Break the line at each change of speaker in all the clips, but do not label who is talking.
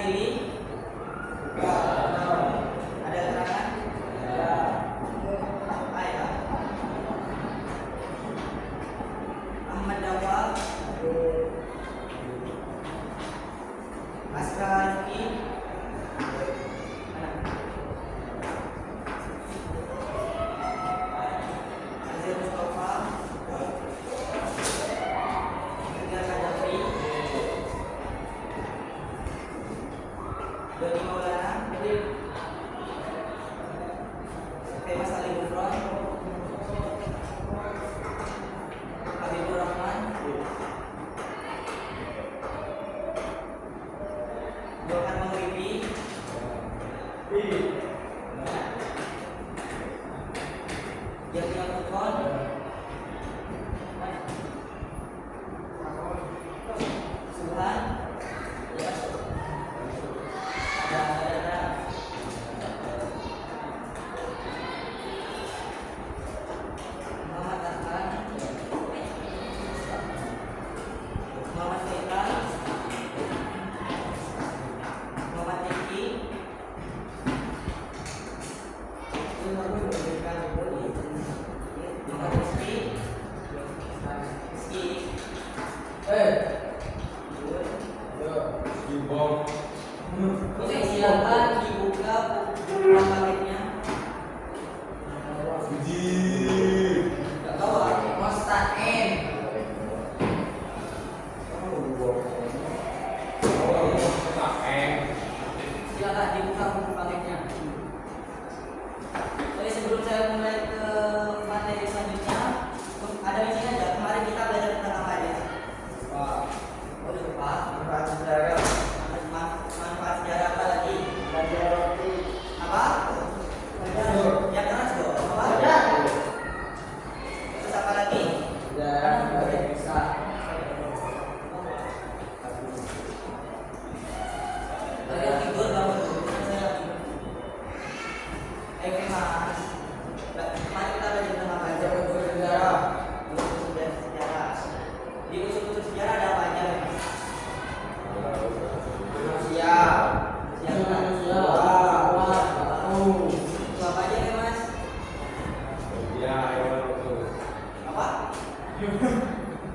diri? Ada keterangan? Apa ya? Ahmad Dawal, Asra Rifki, Azir Mustafa, Rizal Kadafi, Doni Maulana, Femas Ali Gufron, Habibur Rahman, Johan Maghribi, Yahya Mutfon, Suhan, ya, ada Muhammad Arkan, Muhammad Faisal, Muhammad Eki, Muhammad Rizki, Oke, silakan dibuka paketnya. Gak tahu apa Mostain. Silakan dibuka paketnya. Oke, sebelum saya mulai ke materi selanjutnya, ada di sini aja. Kemarin kita belajar tentang apa aja? Oh, lupa. Manfaat sejarah apa lagi? Apa? Ya keras dong. Apa? Terus apa lagi? Bisa. Tadi tidur bangun dulu. Mas. Mari kita belajar tentang apa aja? Sejarah. Sejarah. Di usul sejarah ada apa aja? Manusia. Apa aja ya, Mas? Apa?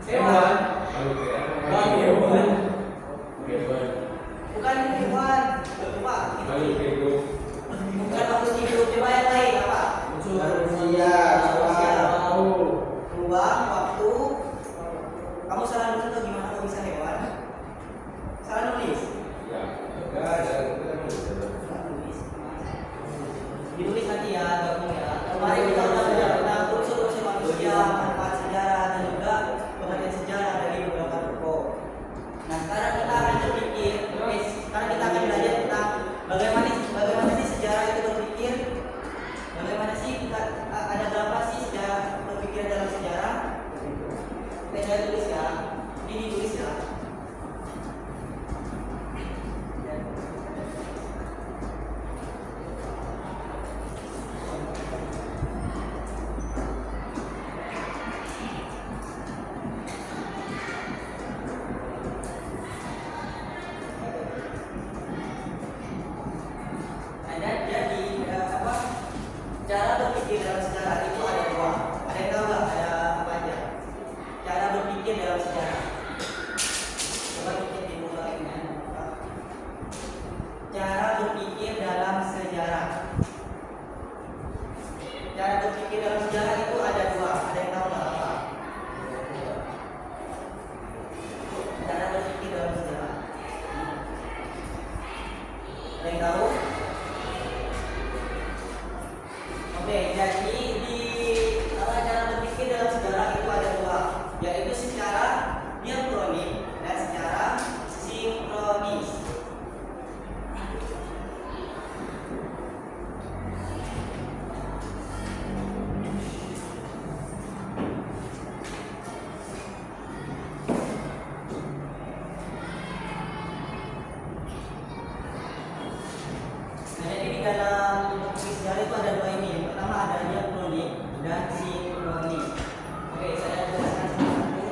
Hewan. Bukan hewan. Lupa. Bukan makhluk hidup. Coba yang lain apa? Manusia. Ruang, waktu. Kamu salah nulis atau gimana? Kok bisa hewan? Salah nulis? Ditulis nanti ya, gabung ya. Kemarin kita udah belajar tentang unsur-unsur manusia, manfaat sejarah, dan juga pengertian sejarah dari beberapa buku. Nah, sekarang kita akan berpikir, sekarang kita akan belajar tentang bagaimana sih sejarah itu berpikir, bagaimana sih ada berapa sih sejarah berpikir dalam sejarah. Saya tulis ya, ini ditulis ya. Cara berpikir dalam sejarah itu ada dua. Ada yang tahu nggak? Ada apa aja? Cara berpikir dalam sejarah. Coba kita dibuka ini. Cara berpikir dalam sejarah. Cara berpikir dalam sejarah itu ada dua. Ada yang tahu nggak apa? Cara berpikir dalam sejarah. Ada yang tahu? Oke, jadi cara berpikir dalam sejarah itu ada dua, yaitu secara diakronik dan secara sinkronis. Nah, jadi di dalam sejarah itu ada dua ini. Yang pertama ada diakronik dan sinkronis. Oke, saya jelaskan satu-satu.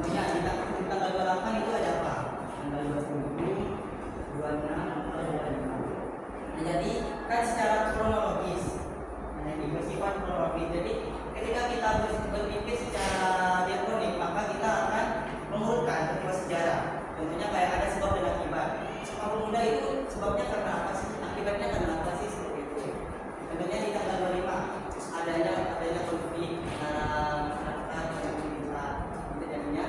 Contohnya di tanggal 28 itu ada apa? Tanggal 27, 26, atau 25. Nah, jadi kan secara kronologis, nah, ini bersifat kronologis. Jadi ketika kita berpikir secara diakronik, maka kita akan mengurutkan peristiwa sejarah. Contohnya kayak ada sebab dan akibat. Sumpah Pemuda itu sebabnya karena apa sih? Akibatnya karena apa sih? Seperti itu. Contohnya di tanggal 25 adanya konflik antara masyarakat dan pemerintah. Itu jadinya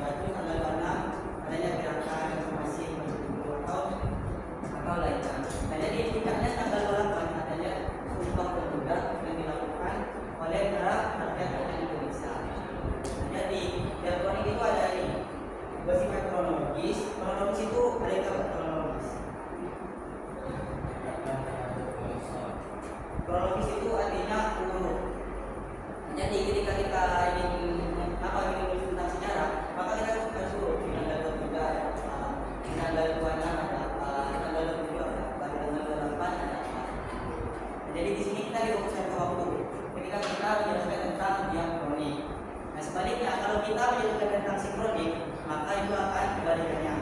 itu tanggal 26 adanya gerakan reformasi atau lainnya. Nah, jadi tidaknya tanggal 28 adanya Sumpah Pemuda yang dilakukan oleh para rakyat Indonesia. Jadi diakronik itu ada ini bersifat kronologis. Kronologis itu ada yang kronologis. Kronologis itu artinya urut. Jadi ketika kita ingin menulis tentang sejarah, maka kita harus urut. Di tanggal 23 ada apa, di tanggal 26 ada apa, di tanggal 27 ada apa, di tanggal 28 ada apa. Jadi di sini kita difokuskan ke waktu. Ketika kita menjelaskan tentang diakronik. Nah, sebaliknya kalau kita menjelaskan tentang sinkronik, maka itu akan kebalikannya.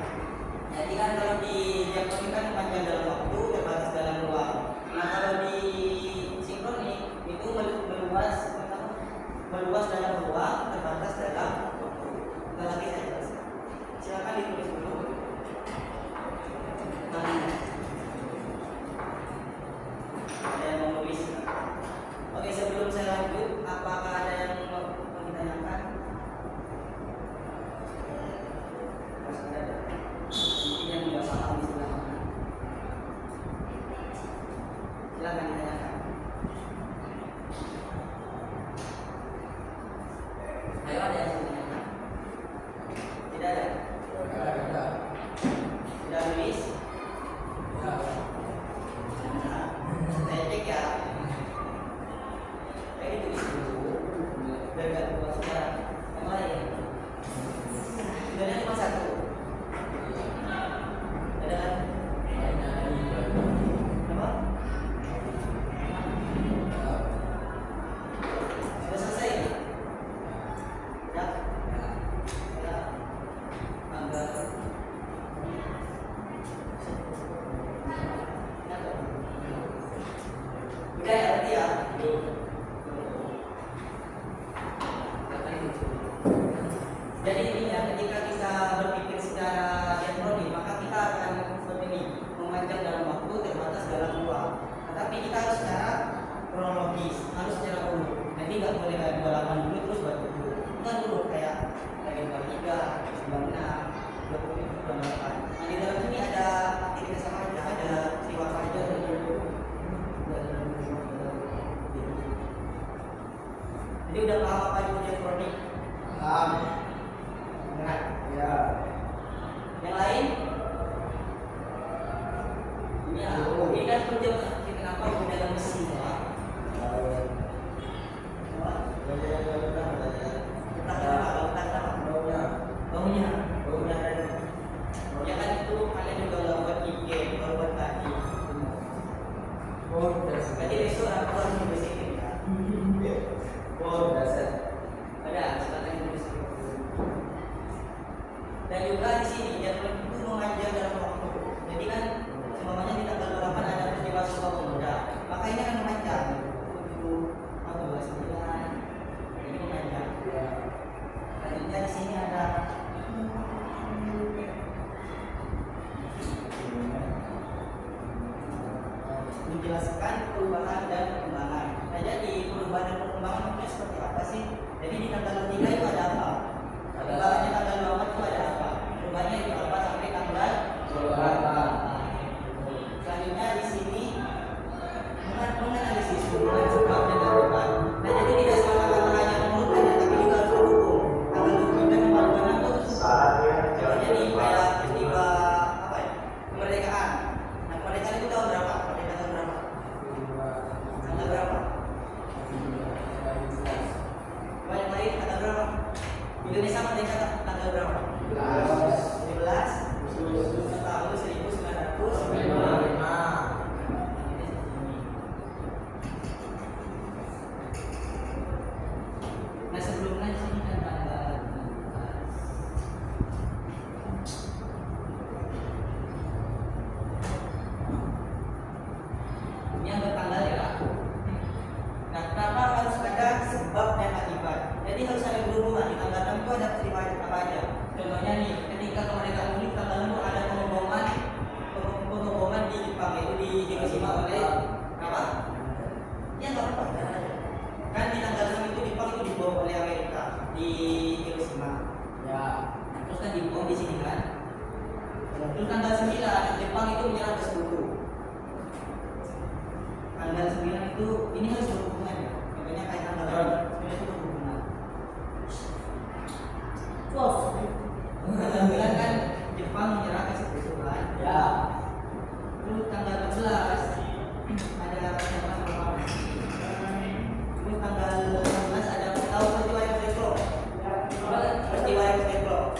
Jadi kan kalau di diakronik kan panjang dalam waktu, terbatas dalam ruang. Nah, kalau di sinkronik itu meluas dalam ruang, terbatas dalam waktu. Kita lagi saya jelaskan. Silakan ditulis dulu. Ada yang mau nulis? Oke, sebelum saya lanjut, apakah ada yang mau ditanyakan? Mungkin yang tidak paham di sebelah mana. Silakan ditanyakan. Ayo, ada yang mau ditanyakan? Tidak ada? Sudah nulis? Saya cek ya. Ini tulis dulu. Biar gak lupa sekarang. Yang lain. Sebenarnya cuma satu. Ada kan? Apa? Sudah selesai? Ya? Ya? Angga. Udah ya berarti ya? Jadi intinya ketika kita berpikir secara diakronik, maka kita akan seperti ini, memanjang dalam waktu, terbatas dalam ruang. Tetapi kita harus secara kronologis, harus secara urut. Jadi nggak boleh kayak 28 dulu terus 27. Bukan urut kayak 23, 96, 27, 28. Nah, di dalam ini ada aktivitas apa aja, ada peristiwa apa aja. Jadi udah paham apa itu diakronik? Paham. Benar? Ya. Yang lain? Ini ini kan kerja kenapa udah mesin ya? Baunya kan itu kalian juga nggak buat tiket, kalau buat tadi. Berarti besok aku harus dibersihin ya. Dasar. Ada, silakan dibersihin. Dan juga di sini diakronik itu memanjang dalam waktu. Jadi kan semuanya di tanggal 8 ada peristiwa Sumpah Pemuda. Maka ini akan memanjang 7 atau 29. Ini memanjang. Selanjutnya di sini ada menjelaskan perubahan dan perkembangan. Nah, jadi perubahan dan perkembangan itu seperti apa sih? Jadi di tanggal 23 itu ada apa? Perkembangannya tanggal 24 itu ada apa? Perubahannya itu apa sampai tanggal 28. Selanjutnya di sini menganalisis hubungan sebab dan akibat. Nah, jadi tidak semata-mata hanya mengurutkan, tapi juga harus mendukung. Tanggal 23 sama 26 itu jadi kayak peristiwa apa ya? Kemerdekaan. Nah, kemerdekaan itu tahun berapa? Kemerdekaan tahun berapa? Tanggal berapa? Banyak lain tanggal berapa? Indonesia merdeka tanggal berapa? 17 tahun 1945. Nah, sebelumnya di sini kan tanggal contohnya nih, ketika kemerdekaan ini tanggal 6 ada pengeboman di Jepang, itu di Hiroshima oleh apa? Ya nggak apa-apa. Kan di tanggal 6 itu Jepang itu dibom oleh Amerika di Hiroshima. Ya. Terus kan dibom di sini kan. Terus tanggal 9 Jepang itu menyerang ke Sekutu. Tanggal 9 itu ini harus berhubungan ya. Makanya kayak tanggal 9 itu berhubungan. Tanggal 9 kan Jepang menyerang ke Sekutu kan. Ya. Terus tanggal 14 ada persiapan proklamasi. Terus tanggal 16 ada tahu peristiwa yang Deklo. Peristiwa yang Deklo.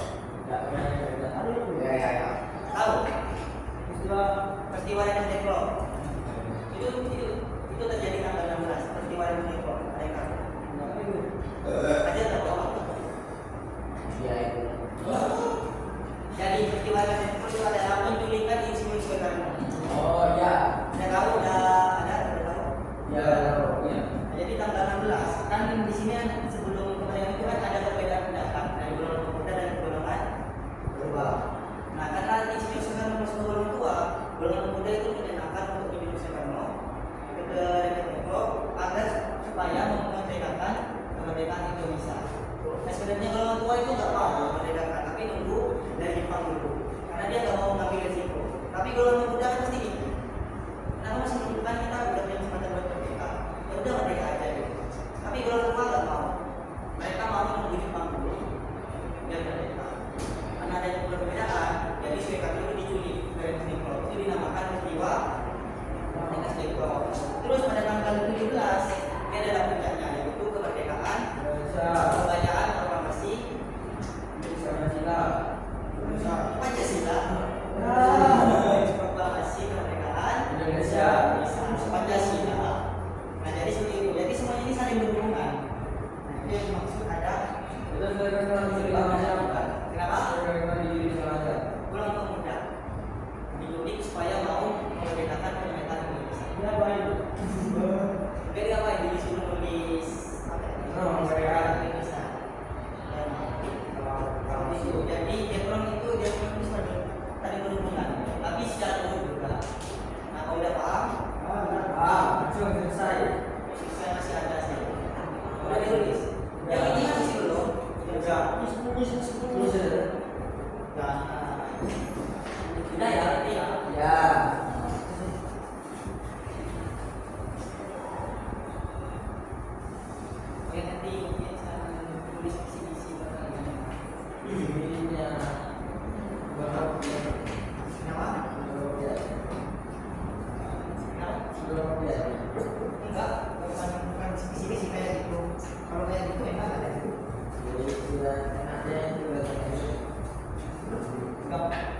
Ya. Tahu? Peristiwa yang Deklo. Itu terjadi tanggal 16. Peristiwa yang Deklo. Ada tahu apa? Ya itu. Jadi peristiwa yang Deklo itu adalah penculikan Insinyur Soekarno. Oh ya. Ada tahu? Ada tahu? Ya tahu. Ya. Jadi tanggal 16 kan di sini sebelum kemerdekaan itu kan ada perbedaan pendapat dari golongan pemuda dan golongan tua. Nah karena Insinyur Soekarno masuk golongan tua, golongan pemuda itu menyenakan untuk Insinyur Soekarno ke Deklo agar supaya memerdekakan kemerdekaan Indonesia. Nah sebenarnya golongan tua itu nggak mau memerdekakan, tapi nunggu dari Jepang dulu, karena dia nggak mau mengambil resiko. Tapi golongan pemuda kan pasti gitu. Kenapa masih menunjukkan kita udah punya kesempatan buat merdeka? Ya udah merdeka aja gitu. Tapi golongan tua nggak mau. Mereka mau menunggu Jepang dulu biar merdeka. Karena ada perbedaan, jadi Soekarno itu diculik dari Deklo. Itu dinamakan peristiwa Deklo. Terus pada tanggal 17 dia ada puncaknya, yaitu kemerdekaan, pembacaan proklamasi Pancasila. Proklamasi kemerdekaan Indonesia Pancasila. Nah jadi seperti itu. Jadi semuanya ini saling berhubungan. Nah itu yang dimaksud ada. Kenapa? Golongan pemuda diculik supaya mau memerdekakan kemerdekaan Indonesia. Ya baik. Jadi apa yang disuruh nulis? Kemerdekaan Indonesia. Jadi diakron itu saling berhubungan, tapi secara umum juga. Nah kalau udah paham? Selesai. Selesai masih ada sih. Udah ditulis. Yang ini masih belum. Sudah ya, berarti ya. Ya. Oke, nanti mungkin saya tulis visi-visi barangnya. Ininya berapa? Enggak, bukan visi-visi kayak gitu. Kalau kayak gitu enak ada itu. Jadi sudah ada yang juga enggak.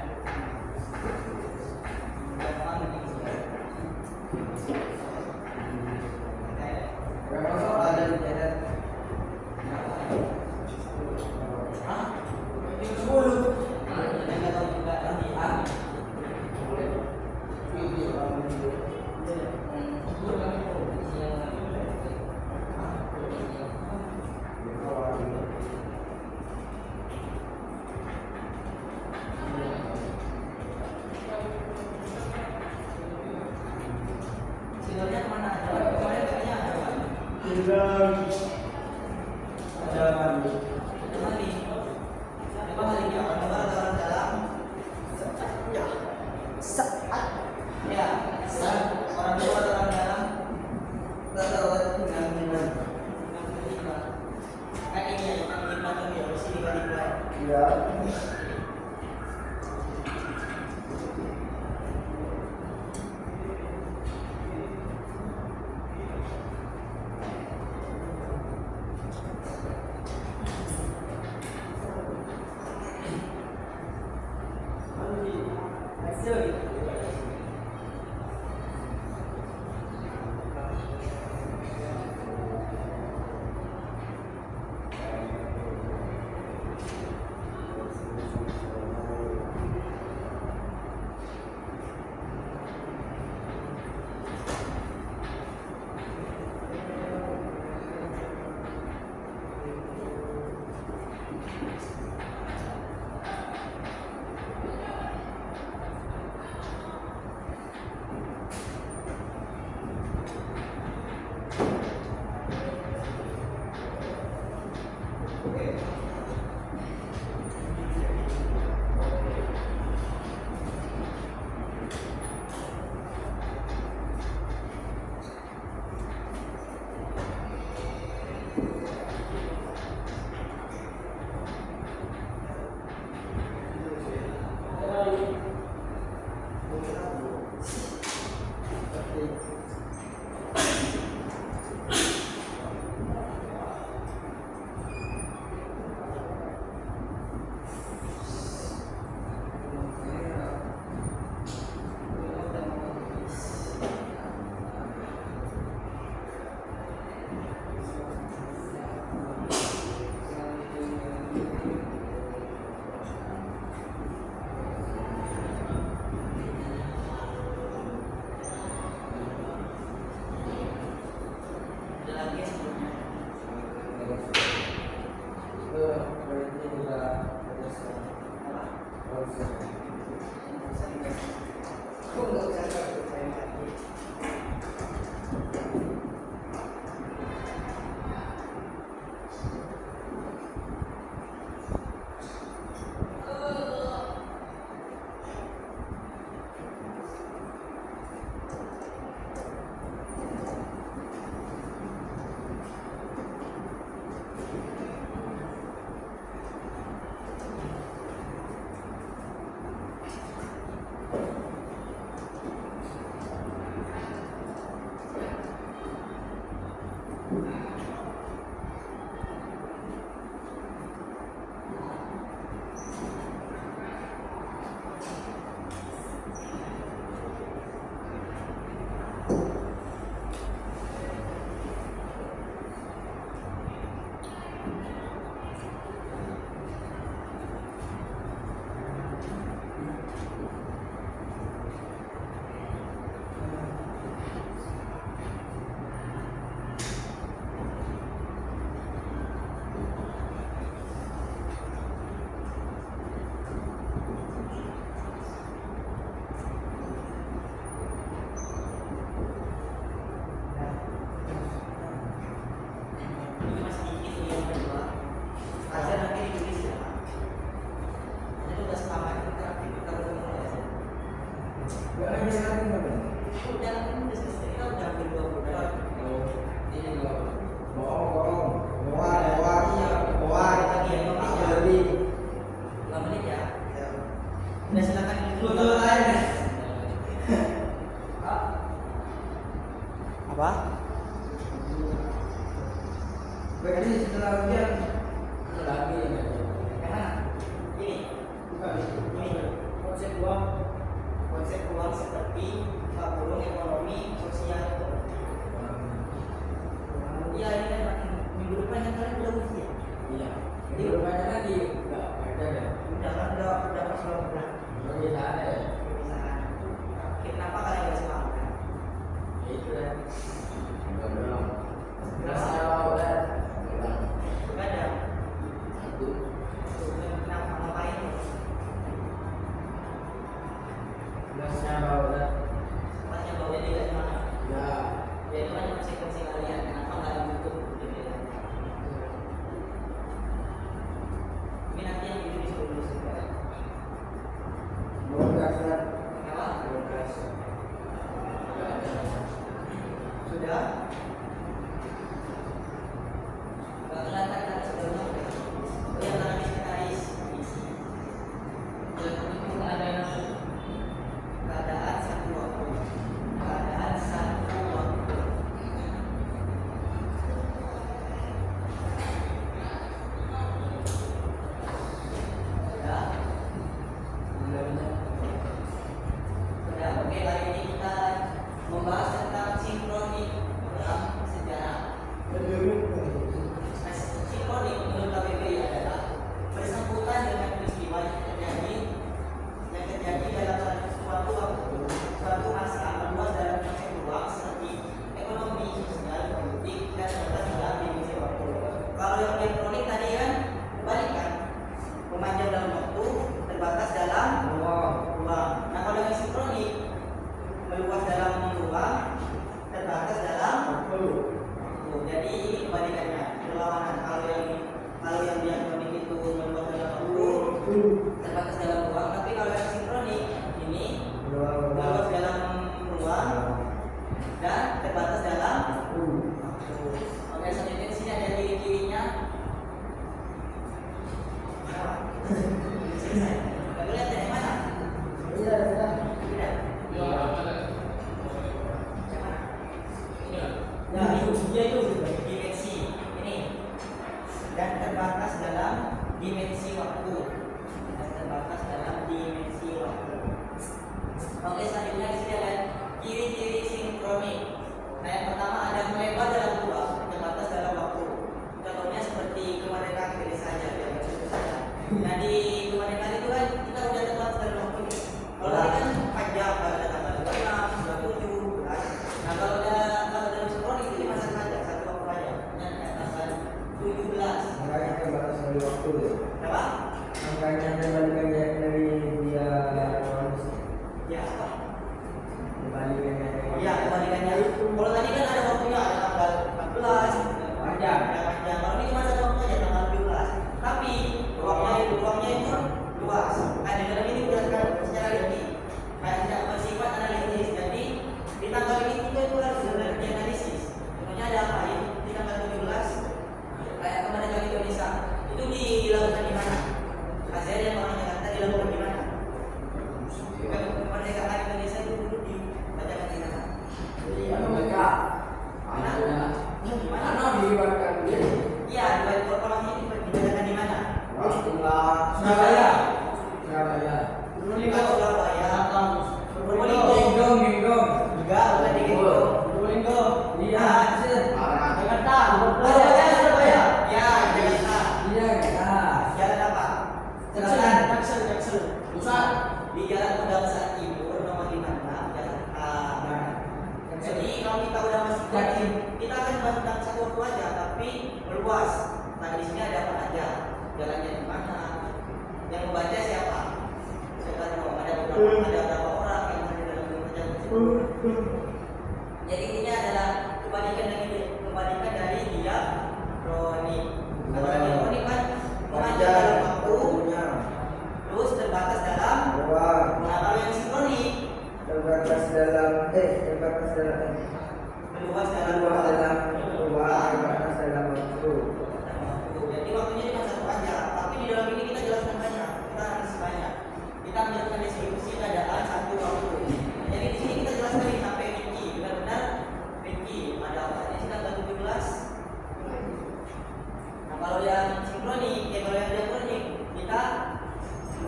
Sidolnya kemana aja? Kemarin kayaknya ada mandi. Coba mandi ya, orang dalam. Ya. Ya. Orang tua orang dalam. Terlewat dengan kayak ini ya, yang dipakai ya, sini balik lagi. Ya. Apa?
Berarti setelah ujian
Ada lagi yang mana? Ini. Bukan. Ini. Konsep uang seperti kurung ekonomi sosial itu. Iya ini kan minggu depan yang kalian udah ujian.
iya. Jadi rupanya tadi enggak ada ya.
Udah pas udah.
Oh, tidak ada ya.
Kenapa kalian nggak semangat?
Ya itu ya. Belum. Rasa udah.
Nggak ada.
Satu.
Kenapa ngapain?
Gelasnya udah.
Masnya baunya tidak semangat.
Ya.
Ya itu kan konsekuensi kalian. Kenapa nggak dibentuk? Ini nanti yang itu disuruh dulu juga.
Belum kasar.
Kenapa?
Belum kasar.
Sudah? Nggak kelihatan kan sebelumnya? Oh yang tadi sekretaris isi. Yang itu ada keadaan satu waktu. Keadaan satu waktu. Sudah? Sudah, oke kali ini kita membahas tentang sinkronik dalam sejarah. Sinkronik menurut KBBI adalah bersangkutan dengan peristiwa yang terjadi dalam suatu waktu, suatu masa meluas dalam konsep ruang seperti ekonomi, sosial, politik, dan serta dalam dimensi waktu. Kalau yang elektronik tadi kan kebalikan, memanjang dalam waktu, terbatas dalam ruang. Nah kalau yang sinkronik meluas dalam ruang, terbatas dalam waktu. Jadi ini kebalikannya, berlawanan. Kalau yang diakronik itu meluas dalam waktu, terbatas dalam ruang. Tapi kalau yang sinkronik ini meluas dalam ruang dan terbatas dalam waktu. Oke, selanjutnya di sini ada ciri-cirinya. Selesai. Kamu lihat dari mana?
Iya, sudah.
Tidak. Nah, dia itu dimensi ini dan terbatas dalam dimensi waktu. Oke, selanjutnya di sini ada ciri-ciri sinkronik. Nah, yang pertama ada melebar dalam ruang, terbatas dalam waktu. Contohnya seperti kemerdekaan Indonesia saja, ya, itu saja. Nah, di kemerdekaan itu kan kita udah terbatas dalam waktu. Kalau tadi kan 4 jam, ada tanggal 26, 27, kan? Nah, kalau dalam sinkronik itu masa saja, satu waktu aja. Dan tanggal 17.
Makanya terbatas dari waktu ya.
Kenapa?
Makanya kembalikan dari
Ya, apa?
Dibandingkan
Ya, kebalikannya. Kalau tadi kan ada waktunya, ada tanggal 14,
panjang.
ada panjang. Kalau ini cuma satu waktu aja, tanggal 17. Tapi ruangnya itu luas. Nah, di dalam ini berdasarkan secara rinci. Kayak tidak bersifat analisis. Jadi di tanggal ini juga itu harus di analisis. Contohnya ada apa ya? Di tanggal 17, kayak kemerdekaan Indonesia itu dilakukan di mana? Azer yang orang Jakarta dilakukan di mana? Kemerdekaan Indonesia itu dulu dibacakan di mana? Iya, di Korporasi ini dibacakan di mana?
Surabaya.
Di Surabaya.
Probolinggo.
Enggak, bukan di Probolinggo.
Iya.
Jakarta. Surabaya. Ya, Jakarta. Jalan apa? Jaksel.
Pusat.
Di Jalan Pegangsaan Timur nomor 56 Jakarta. Jadi kalau kita udah masih yakin, kita akan bahas tentang satu waktu aja, tapi meluas. Nah di sini ada apa aja? Jalannya di mana? Yang membaca siapa? Saya tahu ada beberapa orang yang ada dalam membaca tersebut. Jadi ini adalah kebalikan dari diakronik. Kalau diakronik kan memanjang dalam waktu, terus terbatas dalam. Nah kalau yang sinkronik
Terbatas dalam
meluas dalam waktu. Jadi waktunya cuma satu aja, tapi di dalam ini kita jelaskan banyak, kita harus banyak. Kita menjelaskan deskripsi keadaan satu waktu. Jadi di sini kita jelaskan ini sampai rinci, benar-benar rinci. Ada apa? Di sini tanggal 17. Nah kalau yang sinkronik, kalau yang diakronik, kita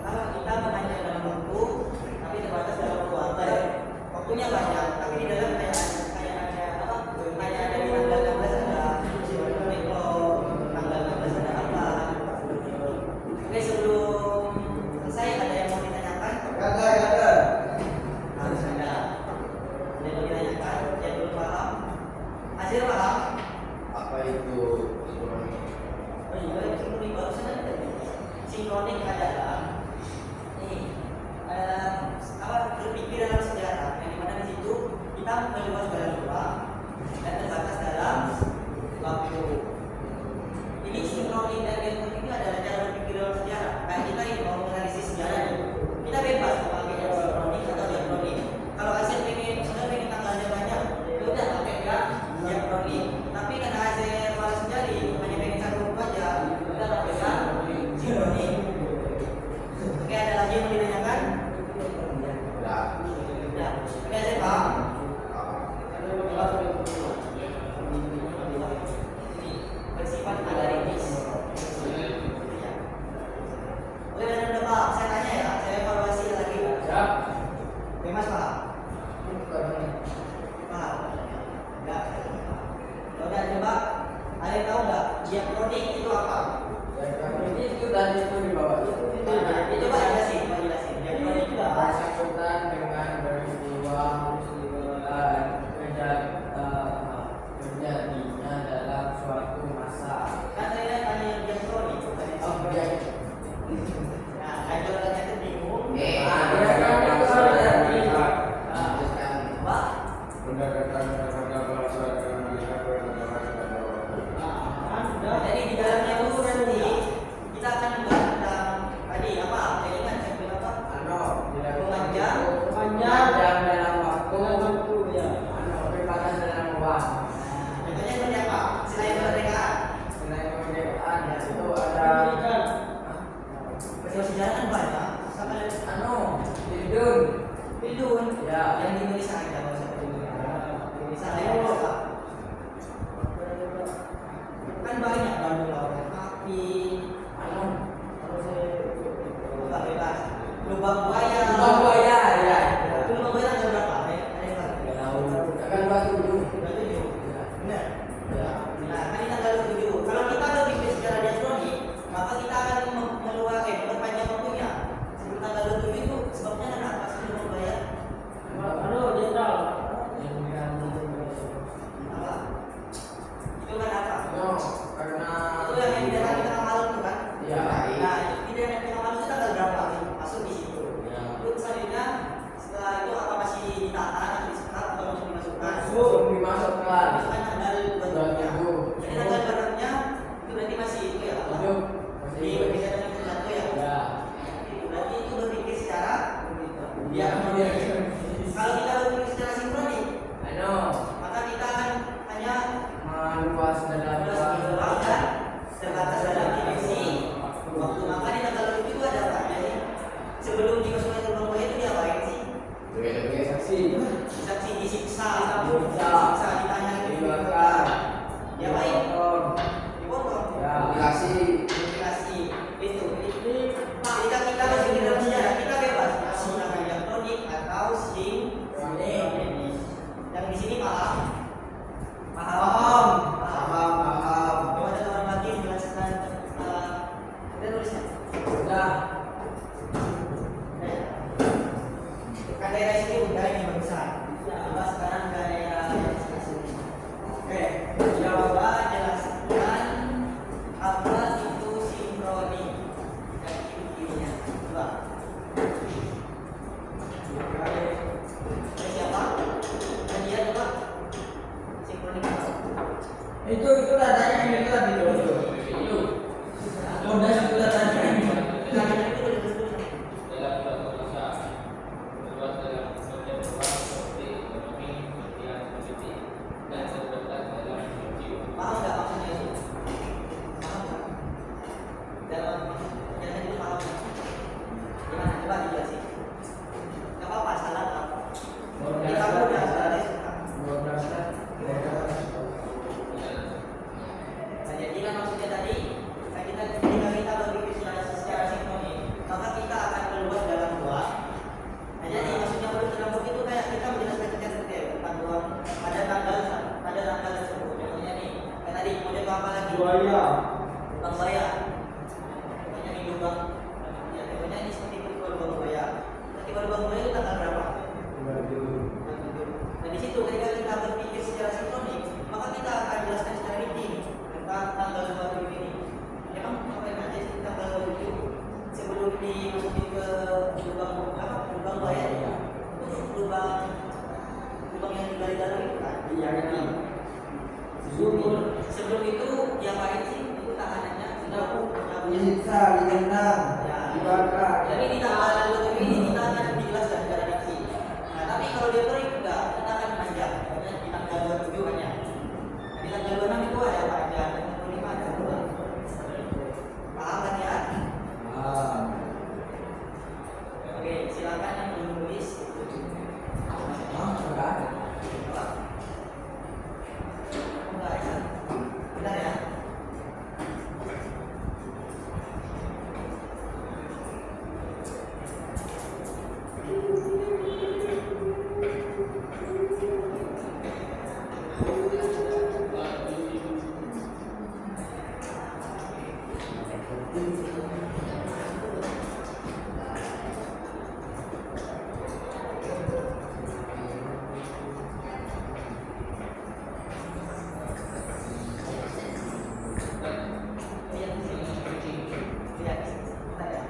menanyakan dalam waktu, tapi terbatas dalam ruang. Waktunya banyak, tapi di dalam kayak ada apa? Kayak ada di tanggal 16 ada tanggal 16 ada apa? Oke, sebelum selesai ada yang mau ditanyakan? Harus ada. Ada yang mau ditanyakan? Yang belum paham? Hasil paham?
Apa itu?
Oh iya, sinkronik barusan ada. Sinkronik adalah berpikir dalam sejarah, yang dimana di situ kita meluas dalam ruang dan terbatas dalam waktu. Ini sinkronik dan diakronik itu adalah cara berpikir dalam sejarah. Kayak kita ini mau menganalisis sejarah nih, kita bebas mau pakai yang sinkronik atau diakronik. Kalau hasil pengen tanggalnya banyak, ya udah pakai yang diakronik. Tapi karena hasil malas sejari hanya pengen satu aja, kita pakai yang sinkronik. Oke, ada lagi yang mau ditanyakan? Udah. Oke, saya paham. Ini bersifat analitis. Oke, udah paham. Saya tanya ya, saya evaluasi lagi.
Siap.
Oke, Mas paham? Paham? Enggak. Udah, coba. Ada yang tahu nggak diakronik itu apa?
Itu tadi itu di bawah itu.
Coba jelasin. Diakronik itu apa?
Bersangkutan dengan peristiwa terjadinya dalam suatu masa.
Kan saya tanya diakronik. Nah, kalau ternyata bingung. Pak, jadi di dalamnya itu nanti kita akan membahas tentang tadi apa? Jadi kan saya bilang apa?
Panjang dalam waktu, ya. Terbatas dalam ruang.
Contohnya seperti apa? Selain kemerdekaan.
Selain kemerdekaan, ya, itu ada
Peristiwa sejarah kan banyak. Sampai Bildun.
Ya.
Yang di Indonesia aja kalau seperti itu. Indonesia ada yang apa? Kan banyak Bandung Lautan Api. Apa bebas? Lubang buaya.
ya.
Lubang buaya tanggal berapa? Ada yang tahu?
Akan batu.
Tanggal 7. Benar. Nah, kan ini tanggal 7. Kalau kita berpikir secara diakronik, maka kita akan memperpanjang waktunya. Sebelum tanggal 27 itu sebabnya kenapa sih lubang buaya? Jenderal. Apa? Itu kan apa?
Karena
Itu yang di dalam tengah malam itu kan?
ya.
Nah, di dalam tengah malam itu tanggal berapa? Masuk di situ.
Ya.
daerah sini udah ini barusan. Coba sekarang daerah yang sebelah sini. Oke, coba jelaskan apa itu sinkroni dan ciri-cirinya. Coba. Siapa? Nadia coba. Sinkroni apa?
Itu tandanya ini tadi dulu. Itu. Udah sudah tandanya ini.
Paham nggak maksudnya itu? Paham nggak? Dalam yang tadi paham nggak? Gimana? Coba dijelasin. Nggak apa-apa, salah nggak apa. Jadi kamu udah salah deh suka. Nah, jadi kan maksudnya tadi, kita ketika kita berpikir secara sinkronis, maka kita akan keluar dalam dua. Nah, jadi maksudnya dalam itu kayak kita menjelaskan secara detail tentang ruang pada tanggal tersebut. Contohnya nih, kayak tadi kemudian apa lagi?
Buaya.
Lubang buaya. Contohnya nih lubang. Ya, contohnya ini seperti itu lubang buaya. Nanti lubang buaya itu tanggal berapa? Nah, di situ ketika kita berpikir secara sinkronis, maka kita akan jelaskan secara rinci tentang tanggal 27 ini. Memang ngapain aja sih tanggal 27 sebelum dimasukin ke lubang apa? Lubang buaya itu lubang yang digali dalam itu kan?
Iya kan.
Sebelum itu diapain sih? Itu tahanannya sudah
Bisa ditendang, dibakar.
jadi di tanggal 27 ini kita akan dijelaskan secara rinci. Nah, tapi kalau dia kering enggak, kita akan panjang. Di tanggal 27 hanya. Nah, di tanggal 26 itu ada apa aja? Tanggal 25 ada apa? Paham kan ya? Oke, silakan yang belum nulis.
Enggak.
Apa? Enggak ya? Benar ya? Lihat di sini. Lihat di sini. Benar ya?